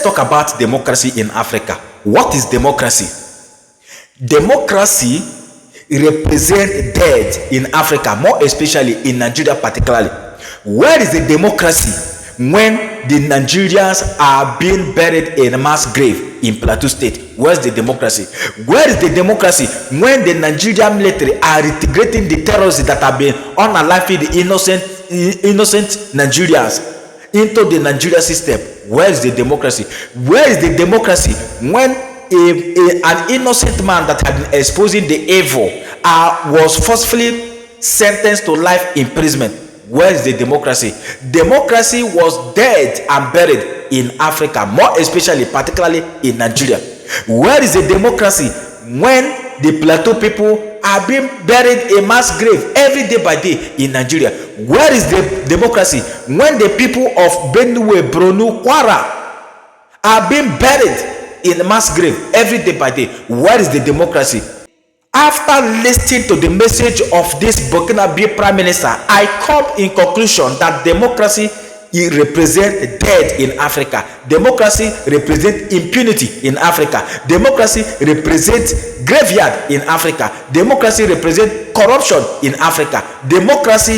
talk about democracy in Africa. What is democracy? Democracy represents death in Africa, more especially in Nigeria particularly. Where is the democracy when the Nigerians are being buried in a mass grave in Plateau State? Where's the democracy? Where is the democracy when the Nigerian military are integrating the terrorists that have been unaliving the innocent Nigerians into the Nigeria system? Where is the democracy? Where is the democracy when an innocent man that had been exposing the evil was forcefully sentenced to life imprisonment? Where is the democracy? Democracy was dead and buried in Africa, more especially, particularly in Nigeria. Where is the democracy when the Plateau people are being buried in mass grave every day by day in Nigeria? Where is the democracy when the people of Benue, Borno, Kwara are being buried in mass grave every day by day? Where is the democracy? After listening to the message of this Burkina Faso Prime Minister, I come in conclusion that democracy represents death in Africa. Democracy represents impunity in Africa. Democracy represents graveyard in Africa. Democracy represents corruption in Africa. Democracy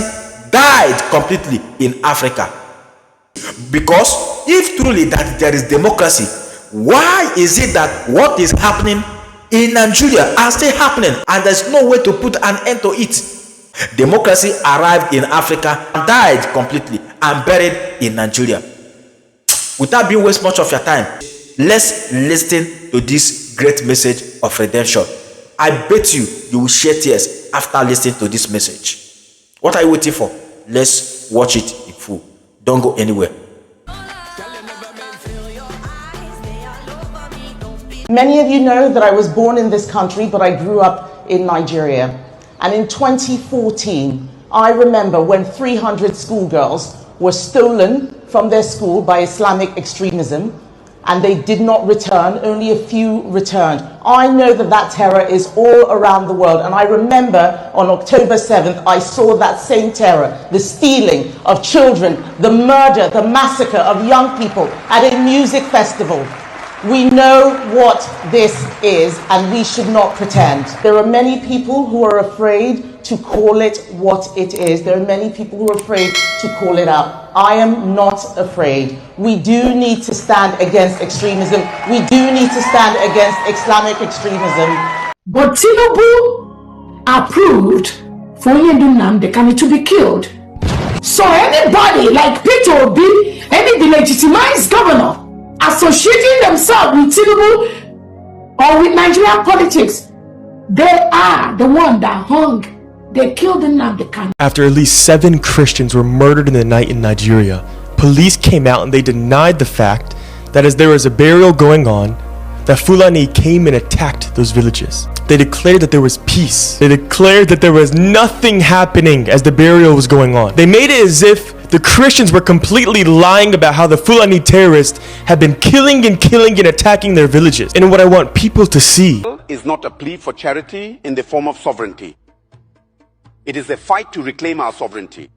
died completely in Africa. Because if truly that there is democracy, why is it that what is happening in Nigeria are still happening and there's no way to put an end to it? Democracy arrived in Africa and died completely and buried in Nigeria. Without being waste much of your time, let's listen to this great message of redemption. I bet you will shed tears after listening to this message. What are you waiting for? Let's watch it in full. Don't go anywhere. Many of you know that I was born in this country, but I grew up in Nigeria. And in 2014, I remember when 300 schoolgirls were stolen from their school by Islamic extremism, and they did not return. Only a few returned. I know that that terror is all around the world. And I remember on October 7th, I saw that same terror, the stealing of children, the murder, the massacre of young people at a music festival. We know what this is, and we should not pretend. There are many people who are afraid to call it what it is. There are many people who are afraid to call it out. I am not afraid. We do need to stand against extremism. We do need to stand against Islamic extremism. But Tinubu approved for Nnamdi Kanu to be killed. So anybody like Peter Obi, any delegitimized governor, associating themselves with Tinubu or with Nigerian politics, they are the one that hung. They killed Nnamdi Kanu. After at least 7 Christians were murdered in the night in Nigeria, police came out and they denied the fact that as there was a burial going on, that Fulani came and attacked those villages. They declared that there was peace. They declared that there was nothing happening as the burial was going on. They made it as if the Christians were completely lying about how the Fulani terrorists had been killing and attacking their villages. And what I want people to see is not a plea for charity in the form of sovereignty. It is a fight to reclaim our sovereignty.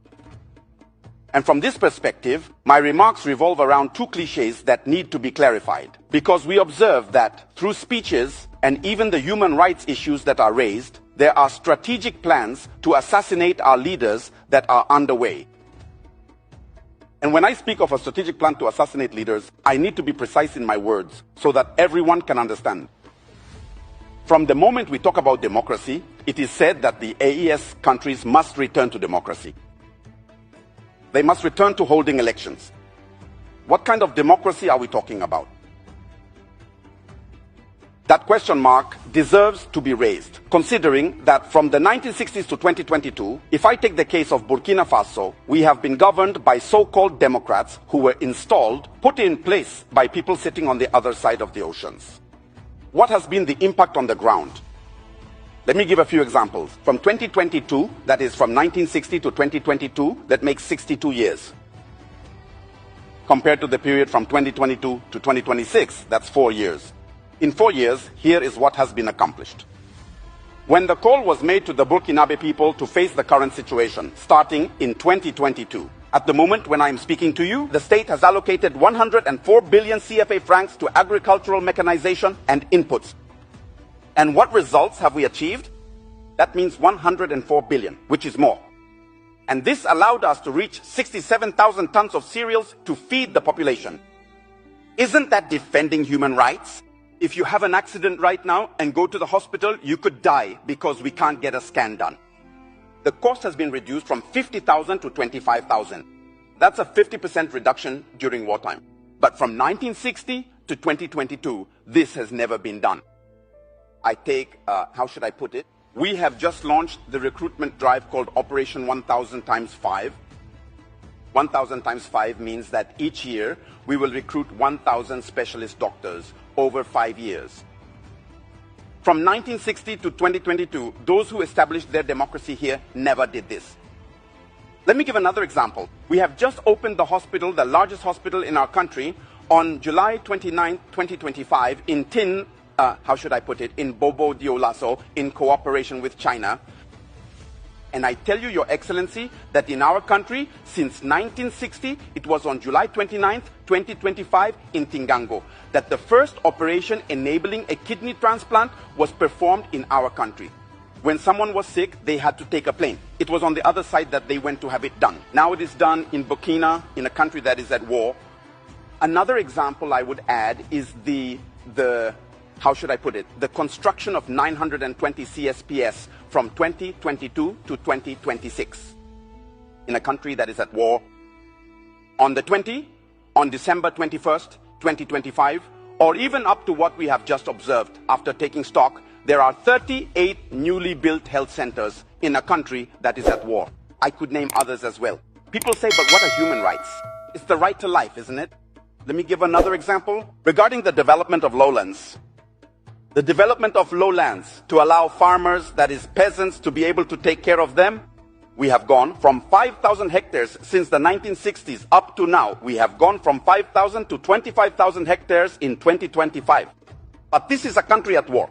And from this perspective, my remarks revolve around 2 cliches that need to be clarified. Because we observe that through speeches and even the human rights issues that are raised, there are strategic plans to assassinate our leaders that are underway. And when I speak of a strategic plan to assassinate leaders, I need to be precise in my words so that everyone can understand. From the moment we talk about democracy, it is said that the AES countries must return to democracy. They must return to holding elections. What kind of democracy are we talking about? That question mark deserves to be raised, considering that from the 1960s to 2022, if I take the case of Burkina Faso, we have been governed by so-called Democrats who were installed, put in place by people sitting on the other side of the oceans. What has been the impact on the ground? Let me give a few examples. From 2022, that is from 1960 to 2022, that makes 62 years. Compared to the period from 2022 to 2026, that's 4 years. In 4 years, here is what has been accomplished. When the call was made to the Burkinabe people to face the current situation, starting in 2022, At the moment when I am speaking to you, the state has allocated 104 billion CFA francs to agricultural mechanization and inputs. And what results have we achieved? That means 104 billion, which is more. And this allowed us to reach 67,000 tons of cereals to feed the population. Isn't that defending human rights? If you have an accident right now and go to the hospital, you could die because we can't get a scan done. The cost has been reduced from 50,000 to 25,000. That's a 50% reduction during wartime. But from 1960 to 2022, this has never been done. I take, how should I put it? We have just launched the recruitment drive called Operation 1000 times 5. 1000 times 5 means that each year we will recruit 1,000 specialist doctors over 5 years. From 1960 to 2022, those who established their democracy here never did this. Let me give another example. We have just opened the hospital, the largest hospital in our country, on July 29, 2025 in in Bobo Dioulasso, in cooperation with China. And I tell you, Your Excellency, that in our country, since 1960, it was on July 29th, 2025 in Tingango, that the first operation enabling a kidney transplant was performed in our country. When someone was sick, they had to take a plane. It was on the other side that they went to have it done. Now it is done in Burkina, in a country that is at war. Another example I would add is the construction of 920 CSPS from 2022 to 2026 in a country that is at war. On December 21st, 2025, or even up to what we have just observed after taking stock, there are 38 newly built health centers in a country that is at war. I could name others as well. People say, but what are human rights? It's the right to life, isn't it? Let me give another example. Regarding the development of lowlands. The development of lowlands to allow farmers, that is peasants, to be able to take care of them. We have gone from 5,000 hectares since the 1960s up to now. We have gone from 5,000 to 25,000 hectares in 2025. But this is a country at war.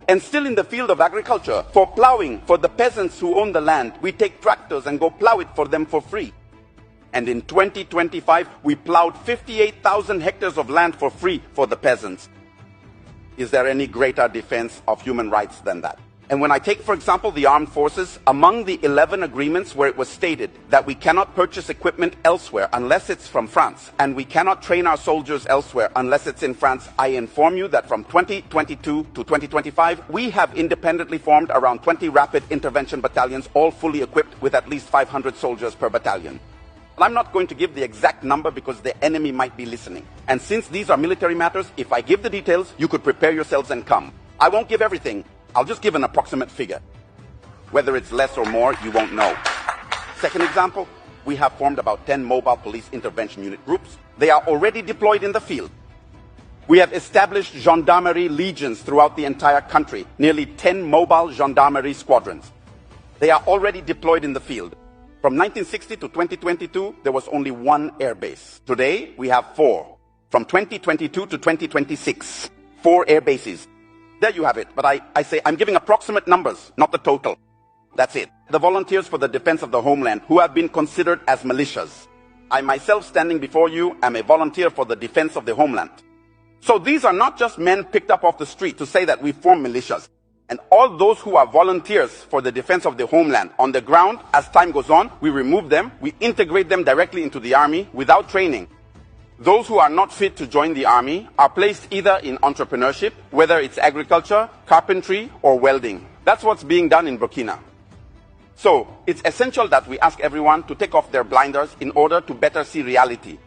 And still in the field of agriculture, for plowing, for the peasants who own the land, we take tractors and go plow it for them for free. And in 2025, we plowed 58,000 hectares of land for free for the peasants. Is there any greater defense of human rights than that? And when I take, for example, the armed forces, among the 11 agreements where it was stated that we cannot purchase equipment elsewhere unless it's from France, and we cannot train our soldiers elsewhere unless it's in France, I inform you that from 2022 to 2025, we have independently formed around 20 rapid intervention battalions, all fully equipped with at least 500 soldiers per battalion. I'm not going to give the exact number because the enemy might be listening. And since these are military matters, if I give the details, you could prepare yourselves and come. I won't give everything. I'll just give an approximate figure. Whether it's less or more, you won't know. Second example, we have formed about 10 mobile police intervention unit groups. They are already deployed in the field. We have established gendarmerie legions throughout the entire country, nearly 10 mobile gendarmerie squadrons. They are already deployed in the field. From 1960 to 2022, there was only one air base. Today, we have 4. From 2022 to 2026, 4 air bases. There you have it. But I say I'm giving approximate numbers, not the total. That's it. The volunteers for the defense of the homeland, who have been considered as militias. I myself, standing before you, am a volunteer for the defense of the homeland. So these are not just men picked up off the street to say that we form militias. And all those who are volunteers for the defense of the homeland on the ground, as time goes on, we remove them, we integrate them directly into the army without training. Those who are not fit to join the army are placed either in entrepreneurship, whether it's agriculture, carpentry, or welding. That's what's being done in Burkina. So it's essential that we ask everyone to take off their blinders in order to better see reality.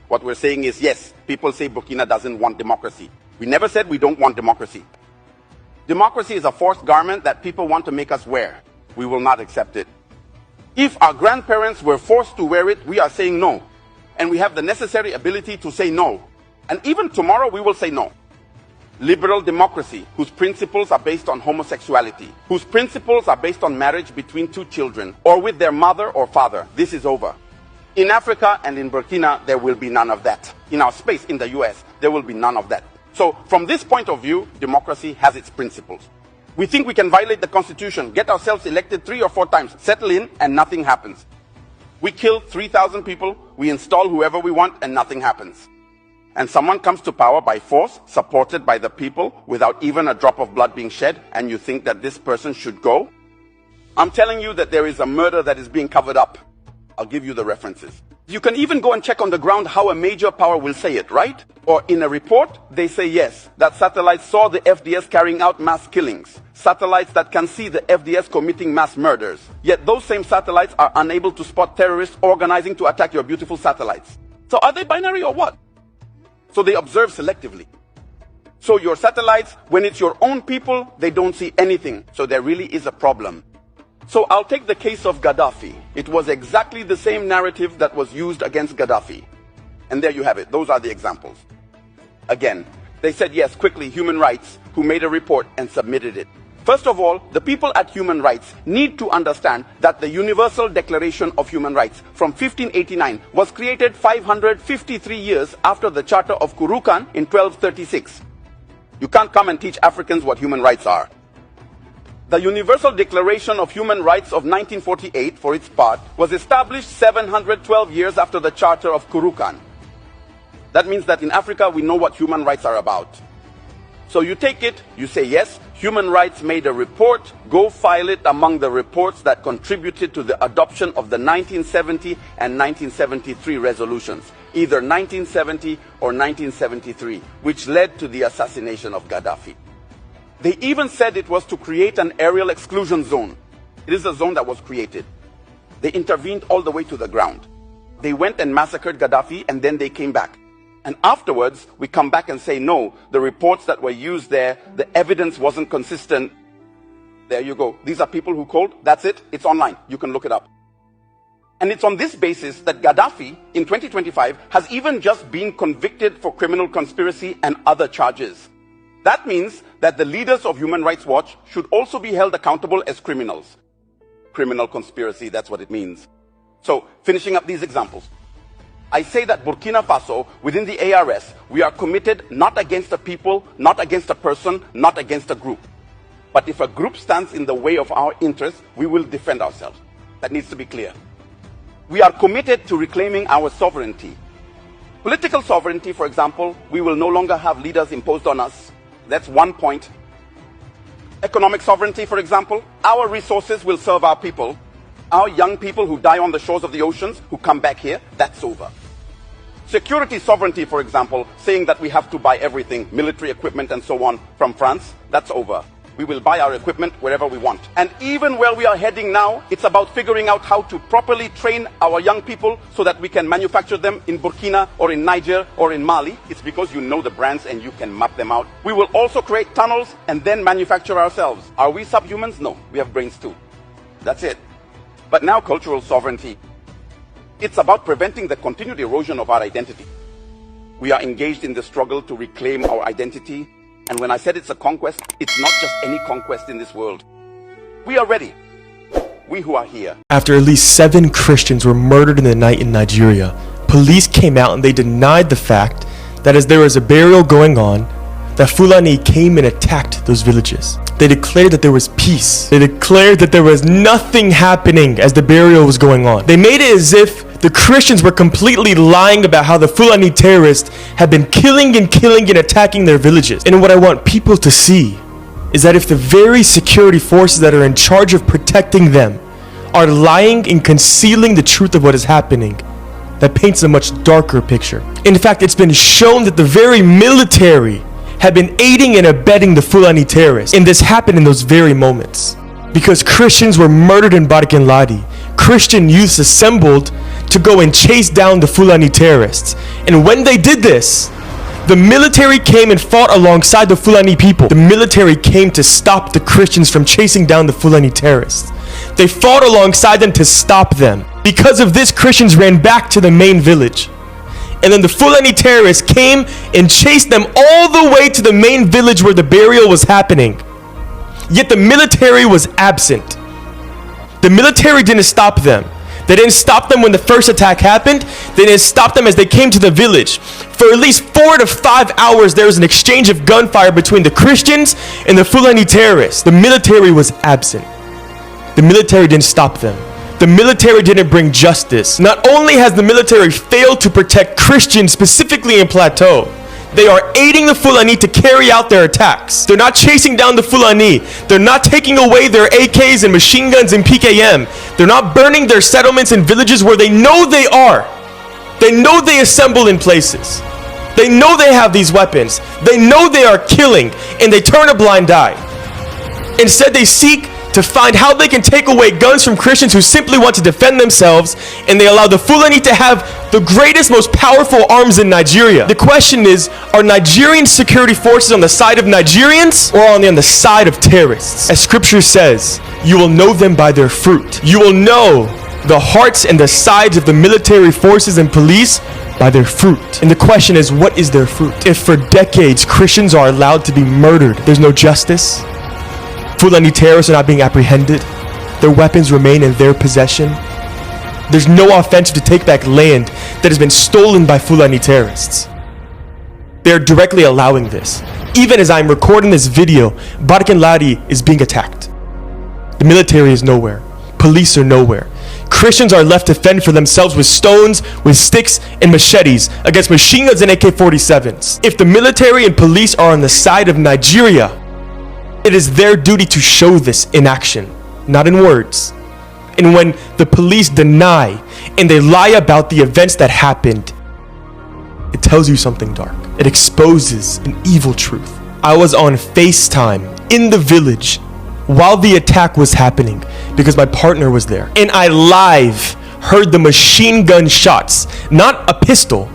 What we're saying is, yes, people say Burkina doesn't want democracy. We never said we don't want democracy. Democracy is a forced garment that people want to make us wear. We will not accept it. If our grandparents were forced to wear it, we are saying no. And we have the necessary ability to say no. And even tomorrow we will say no. Liberal democracy, whose principles are based on homosexuality, whose principles are based on marriage between 2 children, or with their mother or father, this is over. In Africa and in Burkina, there will be none of that. In our space, in the US, there will be none of that. So, from this point of view, democracy has its principles. We think we can violate the constitution, get ourselves elected 3 or 4 times, settle in, and nothing happens. We kill 3,000 people, we install whoever we want, and nothing happens. And someone comes to power by force, supported by the people, without even a drop of blood being shed, and you think that this person should go? I'm telling you that there is a murder that is being covered up. I'll give you the references. You can even go and check on the ground how a major power will say it, right? Or in a report, they say yes, that satellites saw the FDS carrying out mass killings. Satellites that can see the FDS committing mass murders. Yet those same satellites are unable to spot terrorists organizing to attack your beautiful satellites. So are they binary or what? So they observe selectively. So your satellites, when it's your own people, they don't see anything. So there really is a problem. So I'll take the case of Gaddafi. It was exactly the same narrative that was used against Gaddafi. And there you have it. Those are the examples. Again, they said yes, quickly, human rights, who made a report and submitted it. First of all, the people at Human Rights need to understand that the Universal Declaration of Human Rights from 1589 was created 553 years after the Charter of Kurukan in 1236. You can't come and teach Africans what human rights are. The Universal Declaration of Human Rights of 1948, for its part, was established 712 years after the Charter of Kurukan. That means that in Africa we know what human rights are about. So you take it, you say yes, Human Rights made a report, go file it among the reports that contributed to the adoption of the 1970 and 1973 resolutions, either 1970 or 1973, which led to the assassination of Gaddafi. They even said it was to create an aerial exclusion zone. It is a zone that was created. They intervened all the way to the ground. They went and massacred Gaddafi, and then they came back. And afterwards, we come back and say, no, the reports that were used there, the evidence wasn't consistent. There you go. These are people who called. That's it. It's online. You can look it up. And it's on this basis that Gaddafi, in 2025, has even just been convicted for criminal conspiracy and other charges. That means that the leaders of Human Rights Watch should also be held accountable as criminals. Criminal conspiracy, that's what it means. So, finishing up these examples. I say that Burkina Faso, within the ARS, we are committed not against a people, not against a person, not against a group. But if a group stands in the way of our interests, we will defend ourselves. That needs to be clear. We are committed to reclaiming our sovereignty. Political sovereignty, for example, we will no longer have leaders imposed on us. That's one point. Economic sovereignty, for example, our resources will serve our people. Our young people who die on the shores of the oceans, who come back here, that's over. Security sovereignty, for example, saying that we have to buy everything, military equipment and so on, from France, that's over. We will buy our equipment wherever we want. And even where we are heading now, it's about figuring out how to properly train our young people so that we can manufacture them in Burkina or in Niger or in Mali. It's because you know the brands and you can map them out. We will also create tunnels and then manufacture ourselves. Are we subhumans? No, we have brains too. That's it. But now cultural sovereignty. It's about preventing the continued erosion of our identity. We are engaged in the struggle to reclaim our identity. And when I said it's a conquest, it's not just any conquest in this world. We are ready. We who are here. After at least 7 Christians were murdered in the night in Nigeria, police came out and they denied the fact that as there was a burial going on, that Fulani came and attacked those villages. They declared that there was peace. They declared that there was nothing happening as the burial was going on. They made it as if the Christians were completely lying about how the Fulani terrorists had been killing and attacking their villages. And what I want people to see is that if the very security forces that are in charge of protecting them are lying and concealing the truth of what is happening, that paints a much darker picture. In fact, it's been shown that the very military had been aiding and abetting the Fulani terrorists. And this happened in those very moments. Because Christians were murdered in Barkinladi, Christian youths assembled to go and chase down the Fulani terrorists. And when they did this, the military came and fought alongside the Fulani people. The military came to stop the Christians from chasing down the Fulani terrorists. They fought alongside them to stop them. Because of this, Christians ran back to the main village. And then the Fulani terrorists came and chased them all the way to the main village where the burial was happening. Yet the military was absent. The military didn't stop them. They didn't stop them when the first attack happened. They didn't stop them as they came to the village. For at least 4 to 5 hours, there was an exchange of gunfire between the Christians and the Fulani terrorists. The military was absent. The military didn't stop them. The military didn't bring justice. Not only has the military failed to protect Christians, specifically in Plateau, they are aiding the Fulani to carry out their attacks. They're not chasing down the Fulani. They're not taking away their AKs and machine guns and PKM. They're not burning their settlements and villages where they know they are. They know they assemble in places. They know they have these weapons. They know they are killing, and they turn a blind eye. Instead, they seek to find how they can take away guns from Christians who simply want to defend themselves, and they allow the Fulani to have the greatest, most powerful arms in Nigeria. The question is, are Nigerian security forces on the side of Nigerians or on the side of terrorists? As scripture says, you will know them by their fruit. You will know the hearts and the sides of the military forces and police by their fruit. And the question is, what is their fruit? If for decades Christians are allowed to be murdered, there's no justice, Fulani terrorists are not being apprehended, their weapons remain in their possession, there's no offensive to take back land that has been stolen by Fulani terrorists. They're directly allowing this. Even as I'm recording this video, Barkin is being attacked. The military is nowhere. Police are nowhere. Christians are left to fend for themselves with stones, with sticks, and machetes against machine guns and AK-47s. If the military and police are on the side of Nigeria, it is their duty to show this in action, not in words. And when the police deny and they lie about the events that happened, it tells you something dark. It exposes an evil truth. I was on FaceTime in the village while the attack was happening because my partner was there. And I live heard the machine gun shots, not a pistol,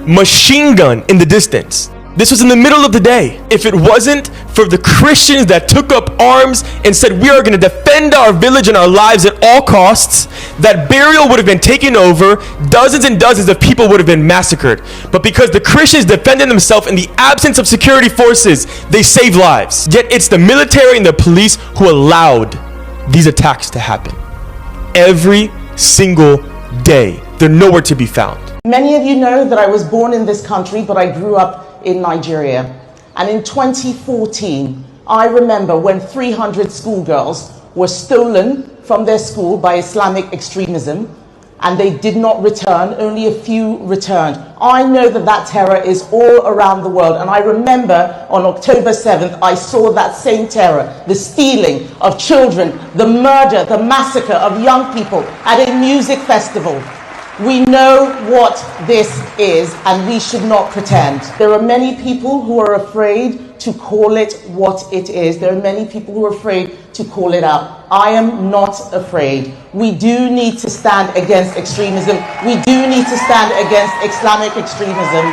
machine gun in the distance. This was in the middle of the day. If it wasn't for the Christians that took up arms and said we are going to defend our village and our lives at all costs, that burial would have been taken over, dozens and dozens of people would have been massacred. But because the Christians defended themselves in the absence of security forces, they saved lives. Yet it's the military and the police who allowed these attacks to happen. Every single day, they're nowhere to be found. Many of you know that I was born in this country, but I grew up in Nigeria. And in 2014, I remember when 300 schoolgirls were stolen from their school by Islamic extremism, and they did not return. Only a few returned. I know that that terror is all around the world, and I remember on October 7th, I saw that same terror, the stealing of children, the murder, the massacre of young people at a music festival. We know what this is, and we should not pretend. There are many people who are afraid to call it what it is. There are many people who are afraid to call it out. I am not afraid. We do need to stand against extremism. We do need to stand against Islamic extremism.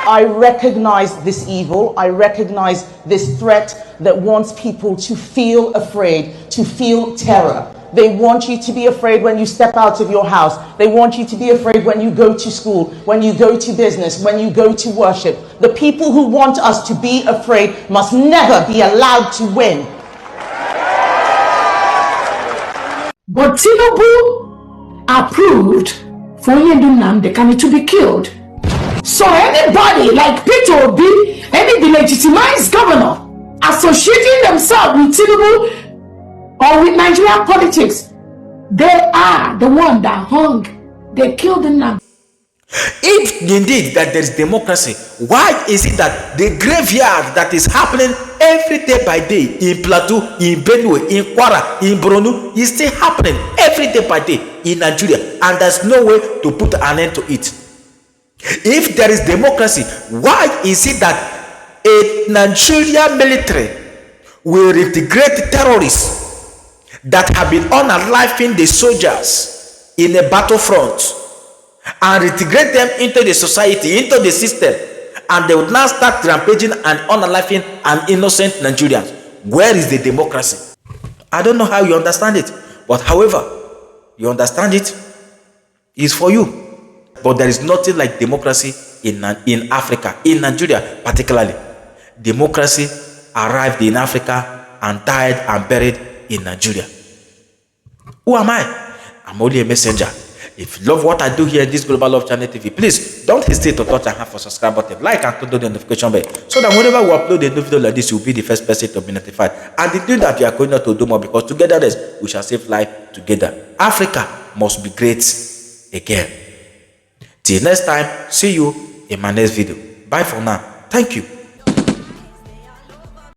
I recognize this evil. I recognize this threat that wants people to feel afraid, to feel terror. They want you to be afraid when you step out of your house. They want you to be afraid when you go to school, when you go to business, when you go to worship. The people who want us to be afraid must never be allowed to win. But Tinubu approved for Nnamdi to be killed. So anybody like Peter Obi, any delegitimized governor associating themselves with Tinubu or with Nigerian politics, they are the one that hung, they killed Nnamdi. If indeed that there is democracy, why is it that the graveyard that is happening every day by day in Plateau, in Benue, in Kwara, in Borno is still happening every day by day in Nigeria, and there's no way to put an end to it? If there is democracy, why is it that a Nigerian military will integrate terrorists that have been unaliving the soldiers in a battlefront and integrate them into the society, into the system, and they would now start rampaging and unaliving an innocent Nigerians? Where is the democracy? I don't know how you understand it, but however you understand it is for you. But there is nothing like democracy in Africa, in Nigeria particularly. Democracy arrived in Africa and died and buried in Nigeria. Who am I? I'm only a messenger, If you love what I do here in this Global Love Channel TV, please don't hesitate to touch and have a subscribe button, like and click the notification bell, so that whenever we upload a new video like this, you'll be the first person to be notified. And the thing that we are going to do more, because together we shall save life together. Africa must be great again. Till next time, see you in my next video. Bye for now. Thank you.